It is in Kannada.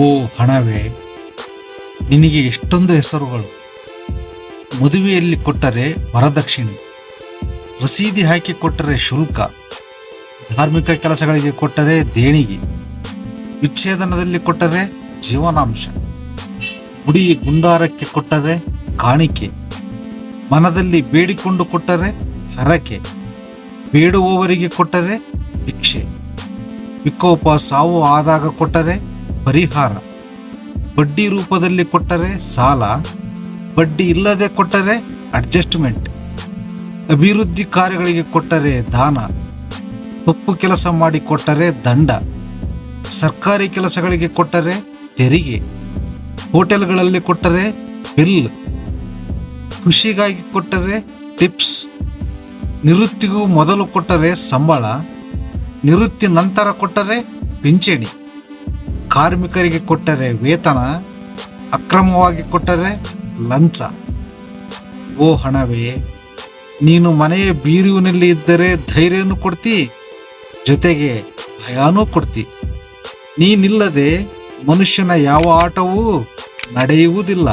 ಓ ಹಣವೇ, ನಿನಗೆ ಎಷ್ಟೊಂದು ಹೆಸರುಗಳು. ಮದುವೆಯಲ್ಲಿ ಕೊಟ್ಟರೆ ವರದಕ್ಷಿಣೆ, ರಸೀದಿ ಹಾಕಿ ಕೊಟ್ಟರೆ ಶುಲ್ಕ, ಧಾರ್ಮಿಕ ಕೆಲಸಗಳಿಗೆ ಕೊಟ್ಟರೆ ದೇಣಿಗೆ, ವಿಚ್ಛೇದನದಲ್ಲಿ ಕೊಟ್ಟರೆ ಜೀವನಾಂಶ, ಗುಡಿ ಗುಂಡಾರಕ್ಕೆ ಕೊಟ್ಟರೆ ಕಾಣಿಕೆ, ಮನದಲ್ಲಿ ಬೇಡಿಕೊಂಡು ಕೊಟ್ಟರೆ ಹರಕೆ, ಬೇಡುವವರಿಗೆ ಕೊಟ್ಟರೆ ಭಿಕ್ಷೆ, ವಿಕೋಪ ಸಾವು ಆದಾಗ ಕೊಟ್ಟರೆ ಪರಿಹಾರ, ಬಡ್ಡಿ ರೂಪದಲ್ಲಿ ಕೊಟ್ಟರೆ ಸಾಲ, ಬಡ್ಡಿ ಇಲ್ಲದೆ ಕೊಟ್ಟರೆ ಅಡ್ಜಸ್ಟ್ಮೆಂಟ್, ಅಭಿವೃದ್ಧಿ ಕಾರ್ಯಗಳಿಗೆ ಕೊಟ್ಟರೆ ದಾನ, ತಪ್ಪು ಕೆಲಸ ಮಾಡಿ ಕೊಟ್ಟರೆ ದಂಡ, ಸರ್ಕಾರಿ ಕೆಲಸಗಳಿಗೆ ಕೊಟ್ಟರೆ ತೆರಿಗೆ, ಹೋಟೆಲ್ಗಳಲ್ಲಿ ಕೊಟ್ಟರೆ ಬಿಲ್, ಖುಷಿಗಾಗಿ ಕೊಟ್ಟರೆ ಟಿಪ್ಸ್, ನಿವೃತ್ತಿಗೂ ಮೊದಲು ಕೊಟ್ಟರೆ ಸಂಬಳ, ನಿವೃತ್ತಿ ನಂತರ ಕೊಟ್ಟರೆ ಪಿಂಚಣಿ, ಕಾರ್ಮಿಕರಿಗೆ ಕೊಟ್ಟರೆ ವೇತನ, ಅಕ್ರಮವಾಗಿ ಕೊಟ್ಟರೆ ಲಂಚ. ಓ ಹಣವೇ, ನೀನು ಮನೆಯ ಬೀರುವಿನಲ್ಲಿ ಇದ್ದರೆ ಧೈರ್ಯನೂ ಕೊಡ್ತಿ, ಜೊತೆಗೆ ಭಯನೂ ಕೊಡ್ತಿ. ನೀನಿಲ್ಲದೆ ಮನುಷ್ಯನ ಯಾವ ಆಟವೂ ನಡೆಯುವುದಿಲ್ಲ.